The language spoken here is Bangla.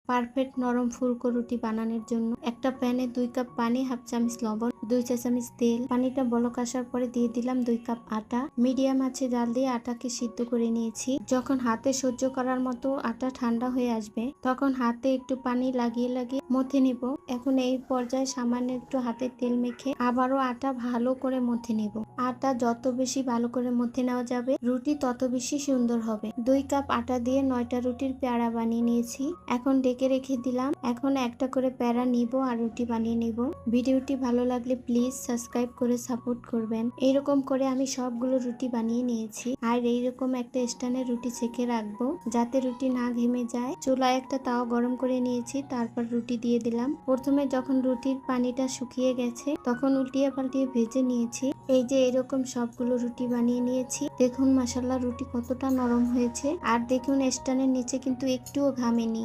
পারফেক্ট নরম ফুলকো রুটি বানানোর জন্য একটা প্যানে 2 কাপ পানি, হাফ চামচ লবণ, 2 চা চামচ তেল। পানিটা বলক আসার পরে দিয়ে দিলাম 2 কাপ আটা। মিডিয়াম আঁচে জাল দিয়ে আটাকে সিদ্ধ করে নিয়েছি। যখন হাতে সহ্য করার মতো আটা ঠান্ডা হয়ে আসবে তখন হাতে একটু পানি লাগিয়ে লাগিয়ে মথে নিব। এখন এই পর্যায়ে সামান্য একটু হাতে তেল মেখে আবারও আটা ভালো করে মথে নিব। আটা যত বেশি ভালো করে মথে নেওয়া যাবে রুটি তত বেশি সুন্দর হবে। 2 কাপ আটা দিয়ে 9টা রুটির প্যাড়া বানিয়ে নিয়েছি। এখন ডেকে রেখে দিলাম। এখন একটা করে প্যাড়া নিব আর রুটি বানিয়ে নিব। ভিডিওটি ভালো লাগলে প্লিজ সাবস্ক্রাইব করে সাপোর্ট করবেন। এইরকম করে আমি সবগুলো রুটি বানিয়ে নিয়েছি। আর এইরকম একটা স্ট্যান্ডে রুটি ছেঁকে রাখবো যাতে রুটি না ঘেমে যায়। চুলায় একটা তাওয়া গরম করে নিয়েছি, তারপর রুটি দিয়ে দিলাম। প্রথমে যখন রুটির পানিটা শুকিয়ে গেছে তখন উল্টিয়ে পাল্টিয়ে ভেজে নিয়েছি। এই যে এরকম সবগুলো রুটি বানিয়ে নিয়েছি। দেখুন মাশাআল্লাহ রুটি কতটা নরম হয়েছে। আর দেখুন স্ট্যান্ডের নিচে কিন্তু একটুও ঘামেনি।